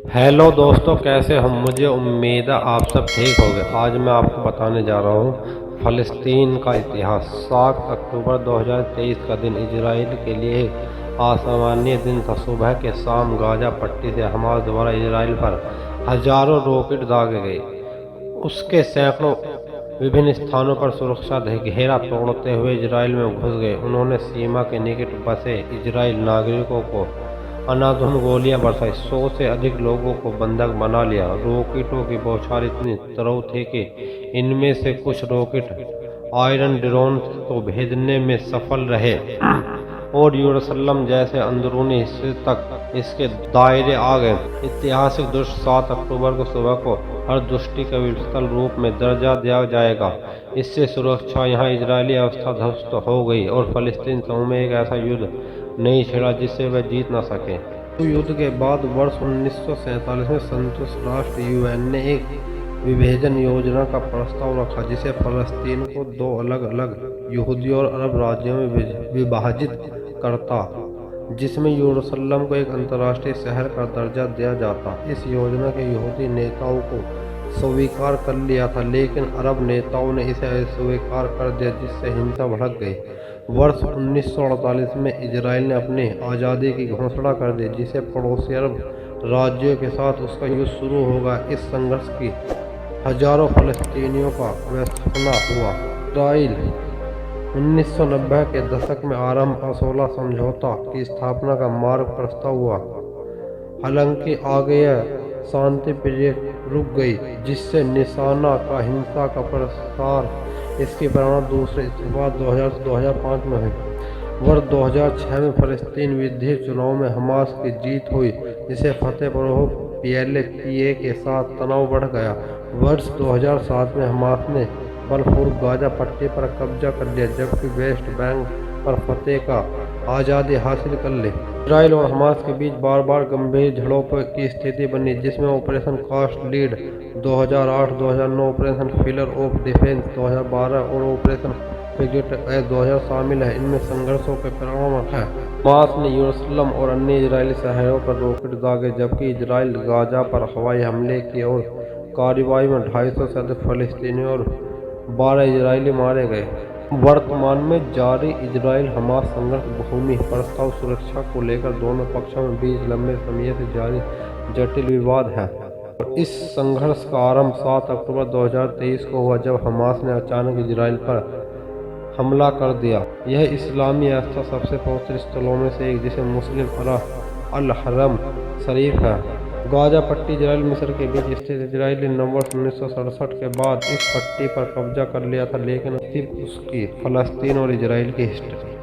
Hello दोस्तों, कैसे हम? मुझे उम्मीद है आप सब ठीक होंगे। आज मैं आपको बताने जा रहा हूँ फ़लस्तीन का इतिहास। 7 अक्टूबर 2023 का दिन इजराइल के लिए एक असामान्य दिन था। सुबह के शाम गाजा पट्टी से हमास द्वारा इजराइल पर हजारों रॉकेट दागे गए। उसके सैकड़ों विभिन्न स्थानों पर सुरक्षा घेरा तोड़ते हुए इजराइल में घुस गए। उन्होंने सीमा के निकट बसे इजराइल नागरिकों को अंधाधुंध गोलियां बरसाई। 100 से अधिक लोगों को बंधक बना लिया। रॉकेटों की बौछार इतनी तेज थी कि इनमें से कुछ रॉकेट आयरन ड्रोन को भेजने में सफल रहे और यरूशलेम जैसे अंदरूनी हिस्से तक इसके दायरे आ गए। ऐतिहासिक दृश्य 7 अक्टूबर को सुबह को हर दृष्टि के विस्थल रूप में दर्जा दिया जाएगा। इससे सुरक्षा यहाँ इजरायली अवस्था ध्वस्त हो गई और फ़लस्तीन समूह में एक ऐसा युद्ध नहीं छिड़ा जिससे वह जीत न सके। युद्ध के बाद वर्ष 1947 में संयुक्त राष्ट्र यूएन ने एक विभाजन योजना का प्रस्ताव रखा, जिसे फ़लस्तीन को दो अलग अलग यहूदी और अरब राज्यों में विभाजित करता, जिसमें यरूशलेम को एक अंतर्राष्ट्रीय शहर का दर्जा दिया जाता। इस योजना के यहूदी नेताओं को स्वीकार कर लिया था, लेकिन अरब नेताओं ने इसे अस्वीकार कर दिया, जिससे हिंसा भड़क गई। वर्ष 1948 में इजराइल ने अपनी आज़ादी की घोषणा कर दी, जिससे पड़ोसी अरब राज्यों के साथ उसका युद्ध शुरू होगा। इस संघर्ष की हजारों फ़लस्तीनियों का बलिदान हुआ। इजराइल 1990 के दशक में आरंभ ओस्लो समझौता की स्थापना का मार्ग प्रशस्त हुआ। हालांकि आगे यह शांति पीरियड रुक गई, जिससे निशाना का हिंसा का प्रसार इसकी परिणाम दूसरे इस्तीफा 2005 में हुई। वर्ष 2006 में फ़लस्तीन विधायी चुनाव में हमास की जीत हुई, जिसे फतेह पर PLO के साथ तनाव बढ़ गया। वर्ष 2007 में हमास ने बलपूर्वक गाजा पट्टी पर कब्जा कर लिया, जबकि वेस्ट बैंक पर फतेह का आज़ादी हासिल कर ली। इजराइल और हमास के बीच बार बार गंभीर झड़पों की स्थिति बनी, जिसमें operation cast lead 2008, 2009, operation pillar of defence 2012 और ऑपरेशन फ्रिगेट 2000 शामिल है। इनमें संघर्षों के परिणाम है हमास ने यरूशलेम और अन्य इजरायली शहरों पर रॉकेट दागे, जबकि इजराइल गाजा पर हवाई हमले किए और कार्रवाई में 250 से अधिक फ़लस्तीनी और 12 इजरायली मारे गए। वर्तमान में जारी इजराइल हमास संघर्ष भूमि प्रस्ताव सुरक्षा को लेकर दोनों पक्षों में बीच लंबे समय से जारी जटिल विवाद है। इस संघर्ष का आरंभ 7 अक्टूबर 2023 को हुआ, जब हमास ने अचानक इजराइल पर हमला कर दिया। यह इस्लामी आस्था सबसे पवित्र स्थलों में से एक, जिसे मुस्लिम अल हरम शरीफ है। गाजा पट्टी इजराइल मिस्र के बीच स्थित इजरायली ने वर्ष 1967 के बाद इस पट्टी पर कब्जा कर लिया था, लेकिन सिर्फ उसकी फ़लस्तीन और इजराइल की हिस्ट्री